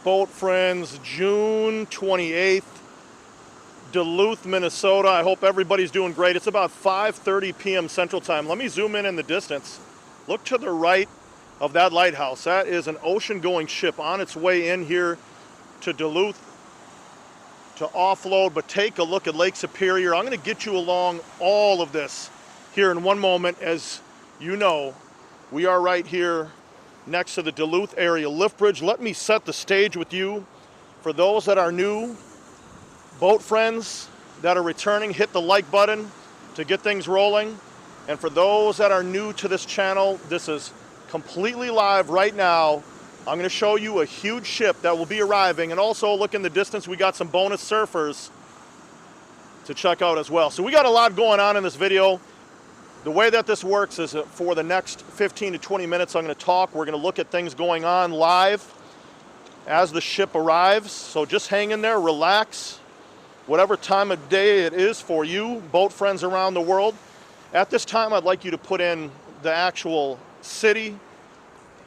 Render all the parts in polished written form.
boat friends, June 28th, Duluth, Minnesota. I hope everybody's doing great. It's about 5:30 p.m. Central Time. Let me zoom in the distance. Look to the right of that lighthouse. That is an ocean-going ship on its way in here to Duluth to offload, but take a look at Lake Superior. I'm going to get you along all of this here in one moment. As you know, we are right here next to the Duluth area lift bridge. Let me set the stage with you. For those that are new, boat friends that are returning, hit the like button to get things rolling. And for those that are new to this channel, this is completely live right now. I'm going to show you a huge ship that will be arriving, and also look in the distance, we got some bonus surfers to check out as well. So we got a lot going on in this video. The way that this works is for the next 15 to 20 minutes, I'm going to talk. We're going to look at things going on live as the ship arrives. So just hang in there, relax, whatever time of day it is for you, boat friends around the world. At this time, I'd like you to put in the actual city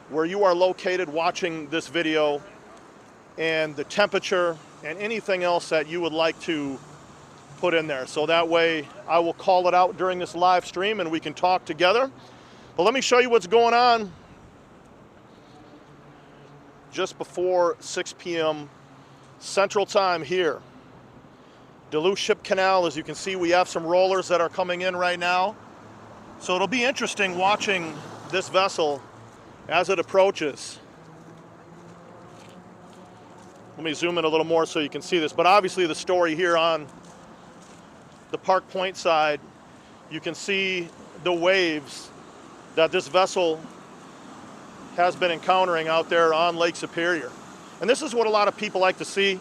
where you are located watching this video, and the temperature, and anything else that you would like to put in there. So that way I will call it out during this live stream and we can talk together. But let me show you what's going on. Just before 6 p.m. Central Time here, Duluth Ship Canal. As you can see, we have some rollers that are coming in right now. So it'll be interesting watching this vessel as it approaches. Let me zoom in a little more so you can see this. But obviously the story here on the Park Point side, you can see the waves that this vessel has been encountering out there on Lake Superior. And this is what a lot of people like to see.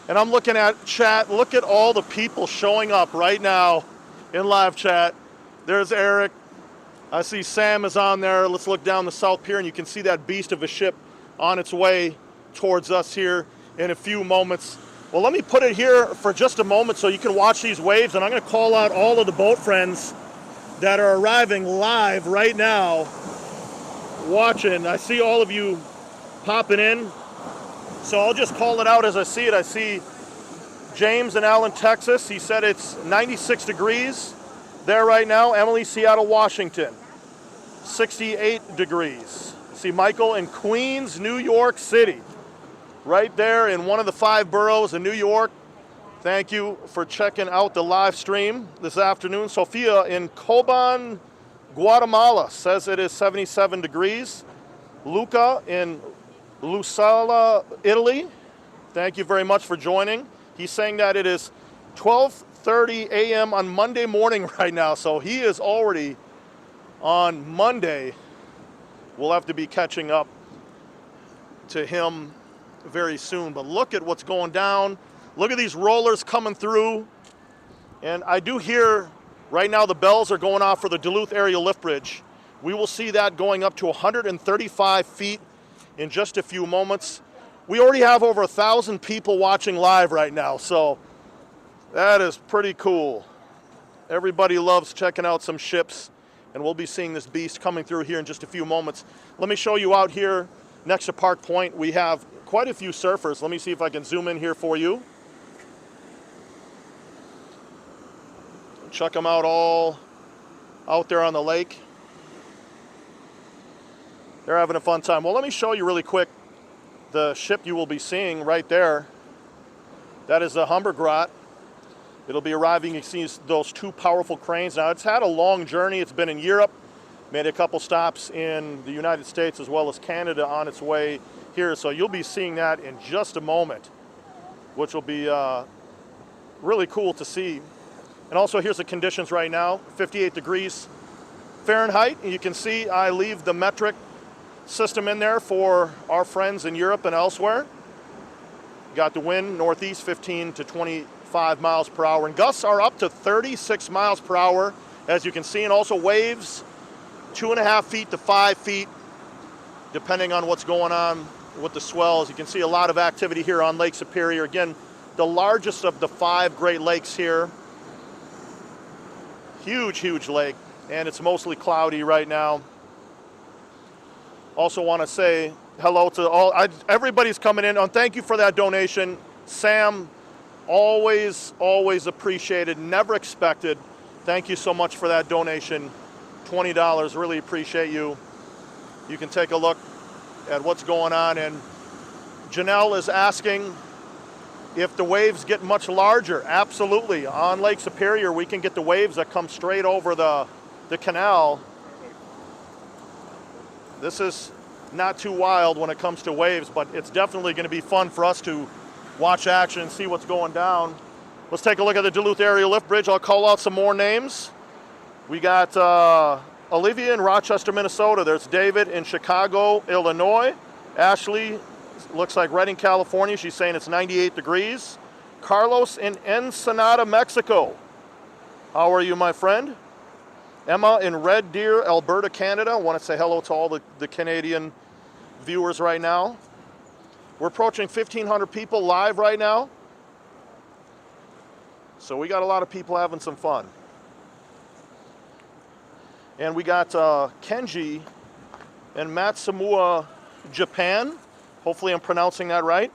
And I'm looking at chat. Look at all the people showing up right now in live chat. There's Eric. I see Sam is on there. Let's look down the South Pier, and you can see that beast of a ship on its way towards us here in a few moments. Well, let me put it here for just a moment so you can watch these waves, and I'm going to call out all of the boat friends that are arriving live right now watching. I see all of you popping in, so I'll just call it out as I see it. I see James in Allen, Texas. He said it's 96 degrees there right now. Emily, Seattle, Washington, 68 degrees. See Michael in Queens, New York City, right there in one of the 5 boroughs in New York. Thank you for checking out the live stream this afternoon. Sophia in Colborne, Guatemala says it is 77 degrees. Luca in Lusala, Italy, thank you very much for joining. He's saying that it is 12:30 a.m. on Monday morning right now, so he is already on Monday. We'll have to be catching up to him very soon. But look at what's going down. Look at these rollers coming through. And I do hear right now the bells are going off for the Duluth area lift bridge. We will see that going up to 135 feet in just a few moments. We already have over 1,000 people watching live right now, so that is pretty cool. Everybody loves checking out some ships, and we'll be seeing this beast coming through here in just a few moments. Let me show you out here next to Park Point. We have quite a few surfers. Let me see if I can zoom in here for you. Check them out all out there on the lake. They're having a fun time. Well, let me show you really quick the ship you will be seeing right there. That is the Humbergracht. It'll be arriving. You see those 2 powerful cranes. Now, it's had a long journey. It's been in Europe, made a couple stops in the United States as well as Canada on its way here. So you'll be seeing that in just a moment, which will be really cool to see. And also, here's the conditions right now, 58 degrees Fahrenheit. And you can see I leave the metric system in there for our friends in Europe and elsewhere. Got the wind northeast 15 to 25 miles per hour, and gusts are up to 36 miles per hour, as you can see. And also waves 2.5 feet to 5 feet, depending on what's going on with the swells. You can see a lot of activity here on Lake Superior. Again, the largest of the 5 Great Lakes here. Huge lake, and it's mostly cloudy right now. Also want to say hello to everybody's coming in. And thank you for that donation. Sam, always appreciated, never expected. Thank you so much for that donation. $20, really appreciate you. You can take a look at what's going on. And Janelle is asking if the waves get much larger. Absolutely. On Lake Superior, we can get the waves that come straight over the canal. This is not too wild when it comes to waves, but it's definitely going to be fun for us to watch action and see what's going down. Let's take a look at the Duluth Area Lift Bridge. I'll call out some more names. We got Olivia in Rochester, Minnesota. There's David in Chicago, Illinois. Ashley looks like Redding, California. She's saying it's 98 degrees. Carlos in Ensenada, Mexico. How are you, my friend? Emma in Red Deer, Alberta, Canada. I want to say hello to all the Canadian viewers right now. We're approaching 1,500 people live right now. So we got a lot of people having some fun. And we got Kenji in Matsumoa, Japan. Hopefully I'm pronouncing that right.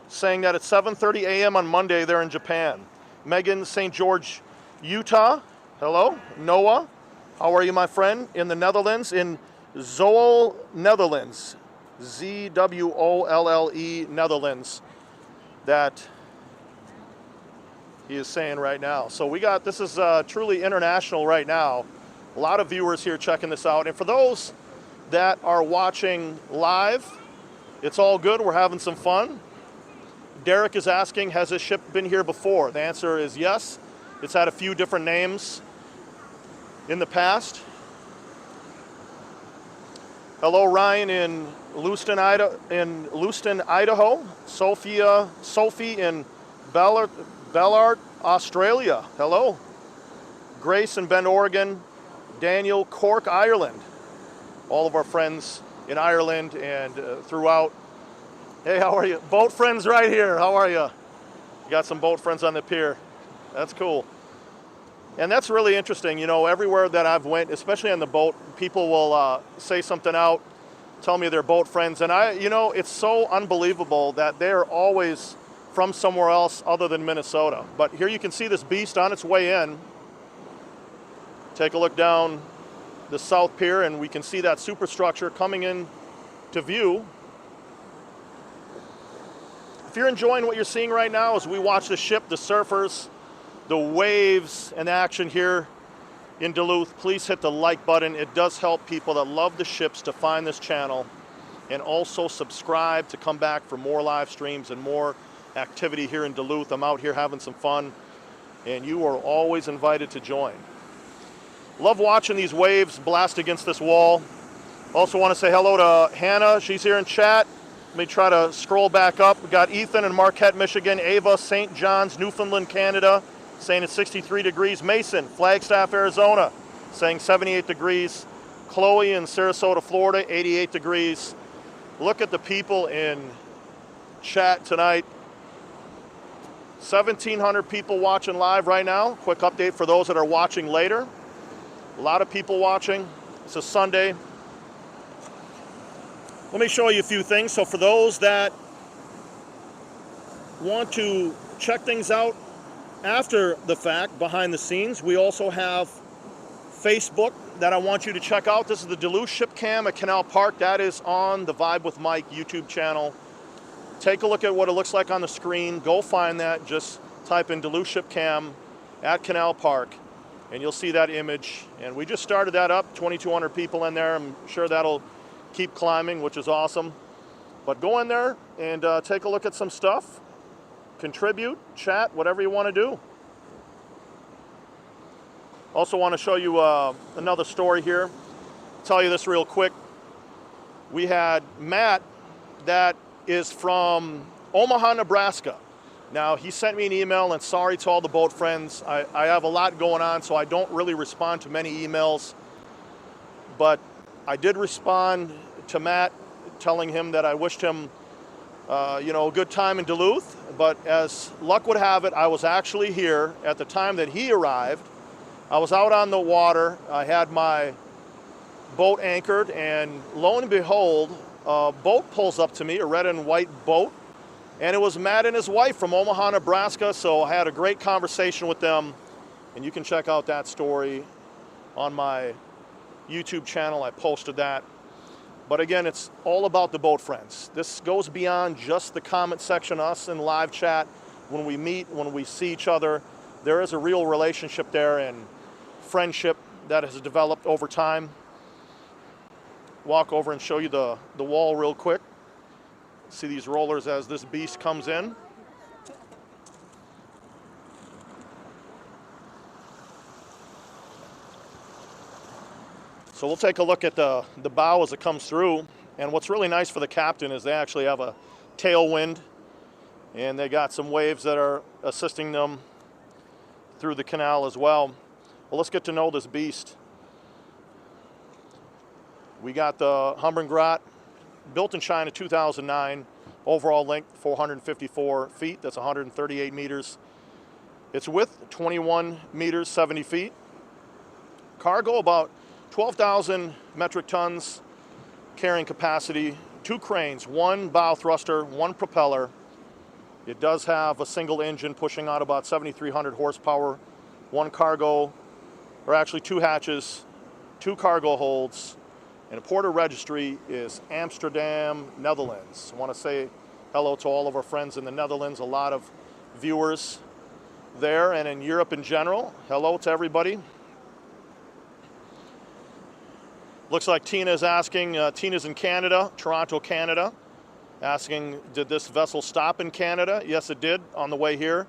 Saying that it's 7:30 a.m. on Monday there in Japan. Megan, St. George, Utah. Hello. Noah, how are you, my friend? In the Netherlands, in Zoel, Netherlands. Z-W-O-L-L-E, Netherlands. That he is saying right now. So we got, this is truly international right now. A lot of viewers here checking this out. And for those that are watching live, it's all good. We're having some fun. Derek is asking, has this ship been here before? The answer is yes. It's had a few different names in the past. Hello, Ryan in Lewiston, Idaho. Sophie in Ballard, Australia. Hello. Grace in Bend, Oregon. Daniel, Cork, Ireland. All of our friends in Ireland and throughout. Hey, how are you? Boat friends right here. How are you? You got some boat friends on the pier. That's cool. And that's really interesting. You know, everywhere that I've went, especially on the boat, people will say something out, tell me they're boat friends. And it's so unbelievable that they're always from somewhere else other than Minnesota. But here you can see this beast on its way in. Take a look down the South Pier and we can see that superstructure coming in to view. If you're enjoying what you're seeing right now as we watch the ship, the surfers, the waves and action here in Duluth, please hit the like button. It does help people that love the ships to find this channel, and also subscribe to come back for more live streams and more activity here in Duluth. I'm out here having some fun and you are always invited to join. Love watching these waves blast against this wall. Also want to say hello to Hannah. She's here in chat. Let me try to scroll back up. We got Ethan in Marquette, Michigan. Ava, St. John's, Newfoundland, Canada, saying it's 63 degrees. Mason, Flagstaff, Arizona, saying 78 degrees. Chloe in Sarasota, Florida, 88 degrees. Look at the people in chat tonight. 1,700 people watching live right now. Quick update for those that are watching later. A lot of people watching. It's a Sunday. Let me show you a few things. So for those that want to check things out after the fact, behind the scenes, we also have Facebook that I want you to check out. This is the Duluth Ship Cam at Canal Park. That is on the Vibe with Mike YouTube channel. Take a look at what it looks like on the screen. Go find that. Just type in Duluth Ship Cam at Canal Park and you'll see that image. And we just started that up, 2,200 people in there. I'm sure that'll keep climbing, which is awesome. But go in there and take a look at some stuff. Contribute, chat, whatever you want to do. Also want to show you another story here. Tell you this real quick. We had Matt that is from Omaha, Nebraska. Now, he sent me an email, and sorry to all the boat friends. I have a lot going on, so I don't really respond to many emails. But I did respond to Matt, telling him that I wished him a good time in Duluth. But as luck would have it, I was actually here at the time that he arrived. I was out on the water. I had my boat anchored, and lo and behold, a boat pulls up to me, a red and white boat, and it was Matt and his wife from Omaha, Nebraska. So I had a great conversation with them, and you can check out that story on my YouTube channel. I posted that. But again, it's all about the boat friends. This goes beyond just the comment section, us in live chat. When we meet, when we see each other, there is a real relationship there and friendship that has developed over time. Walk over and show you the wall real quick. See these rollers as this beast comes in. So we'll take a look at the bow as it comes through. And what's really nice for the captain is they actually have a tailwind, and they got some waves that are assisting them through the canal as well. Well, let's get to know this beast. We got the Humbergracht, built in China, 2009. Overall length, 454 feet. That's 138 meters. Its width, 21 meters, 70 feet. Cargo, about 12,000 metric tons carrying capacity, 2 cranes, 1 bow thruster, 1 propeller. It does have a single engine pushing out about 7,300 horsepower, 1 cargo, or actually 2 hatches, 2 cargo holds, and the port of registry is Amsterdam, Netherlands. I want to say hello to all of our friends in the Netherlands, a lot of viewers there, and in Europe in general. Hello to everybody. Looks like Tina is asking, Tina's in Canada, Toronto, Canada, asking, did this vessel stop in Canada? Yes, it did on the way here.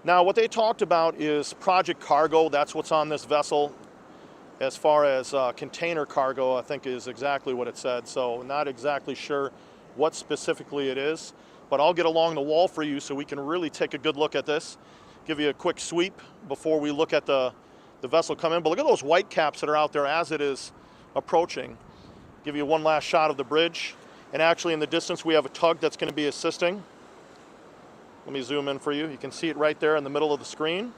Now, what they talked about is project cargo. That's what's on this vessel. As far as container cargo, I think is exactly what it said. So not exactly sure what specifically it is, but I'll get along the wall for you so we can really take a good look at this. Give you a quick sweep before we look at the vessel come in. But look at those white caps that are out there as it is approaching. Give you one last shot of the bridge. And actually in the distance we have a tug that's going to be assisting. Let me zoom in for you. You can see it right there in the middle of the screen.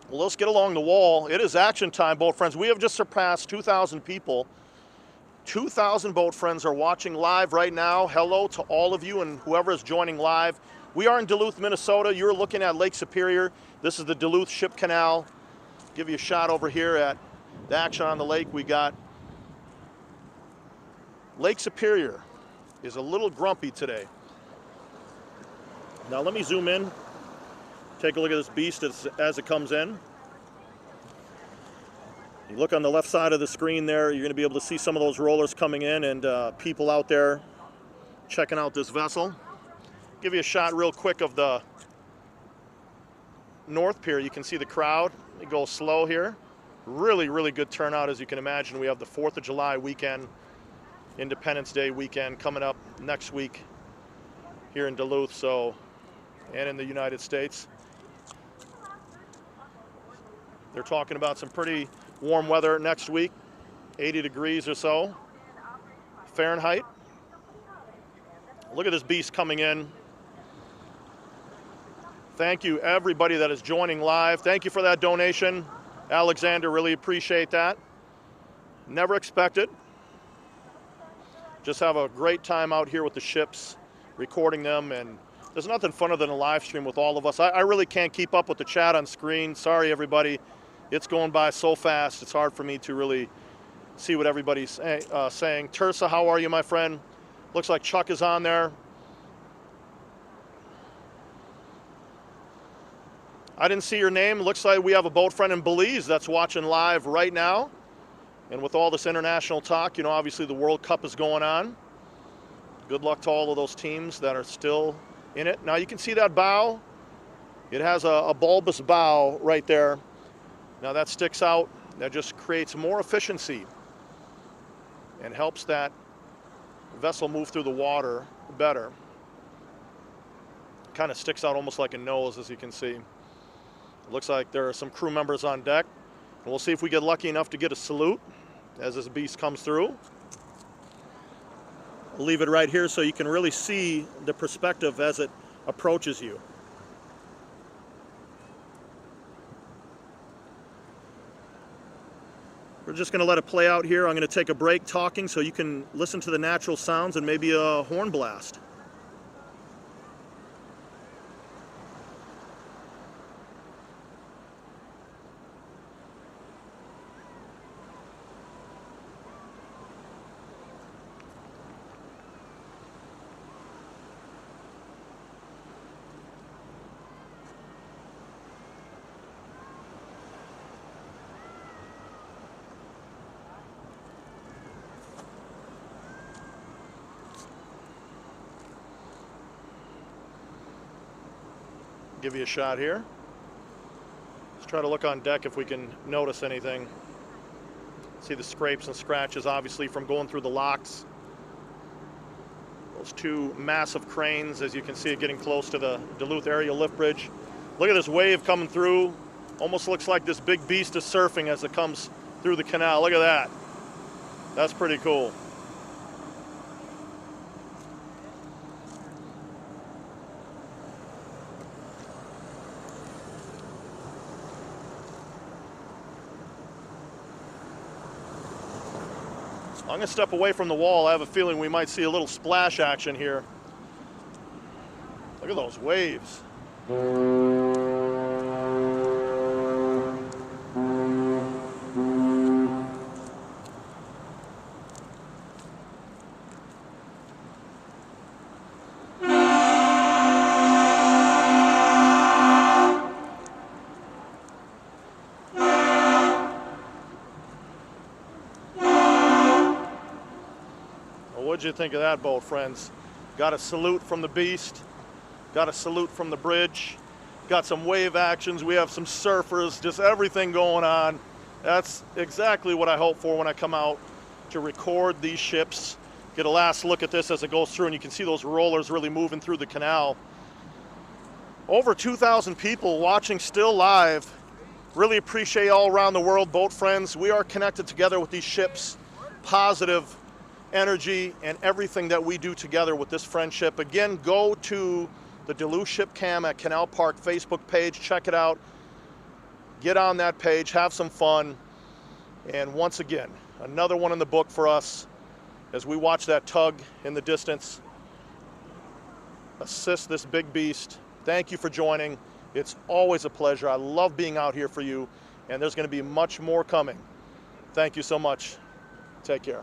Well, let's get along the wall. It is action time, boat friends. We have just surpassed 2,000 people. 2,000 boat friends are watching live right now. Hello to all of you and whoever is joining live. We are in Duluth, Minnesota. You're looking at Lake Superior. This is the Duluth Ship Canal. Give you a shot over here at the action on the lake. We got Lake Superior is a little grumpy today. Now let me zoom in. Take a look at this beast as it comes in. You look on the left side of the screen there, you're going to be able to see some of those rollers coming in and people out there checking out this vessel. Give you a shot real quick of the North Pier. You can see the crowd. It goes slow here. Really, really good turnout, as you can imagine. We have the 4th of July weekend, Independence Day weekend coming up next week here in Duluth, and in the United States. They're talking about some pretty warm weather next week, 80 degrees or so Fahrenheit. Look at this beast coming in. Thank you, everybody that is joining live. Thank you for that donation, Alexander. Really appreciate that. Never expected. Just have a great time out here with the ships, recording them, and there's nothing funner than a live stream with all of us. I really can't keep up with the chat on screen. Sorry, everybody. It's going by so fast. It's hard for me to really see what everybody's saying. Tersa, how are you, my friend? Looks like Chuck is on there. I didn't see your name. Looks like we have a boat friend in Belize that's watching live right now. And with all this international talk, obviously the World Cup is going on. Good luck to all of those teams that are still in it. Now you can see that bow. It has a bulbous bow right there. Now that sticks out. That just creates more efficiency and helps that vessel move through the water better. Kind of sticks out almost like a nose, as you can see. Looks like there are some crew members on deck. And we'll see if we get lucky enough to get a salute as this beast comes through. We'll leave it right here so you can really see the perspective as it approaches you. just going to let it play out here. I'm going to take a break talking so you can listen to the natural sounds and maybe a horn blast. Give you a shot here. Let's try to look on deck if we can notice anything. See the scrapes and scratches, obviously, from going through the locks. Those two massive cranes, as you can see, getting close to the Duluth area lift bridge. Look at this wave coming through. Almost looks like this big beast is surfing as it comes through the canal. Look at that. That's pretty cool. I'm going to step away from the wall. I have a feeling we might see a little splash action here. Look at those waves. What'd you think of that boat, friends? Got a salute from the beast. Got a salute from the bridge. Got some wave actions. We have some surfers, just everything going on. That's exactly what I hope for when I come out to record these ships. Get a last look at this as it goes through, and you can see those rollers really moving through the canal. Over 2,000 people watching still live. Really appreciate all around the world, boat friends. We are connected together with these ships. Positive energy and everything that we do together with this friendship. Again, go to the Duluth Ship Cam at Canal Park Facebook page. Check it out. Get on that page. Have some fun. And once again, another one in the book for us as we watch that tug in the distance assist this big beast. Thank you for joining. It's always a pleasure. I love being out here for you, and there's going to be much more coming. Thank you so much. Take care.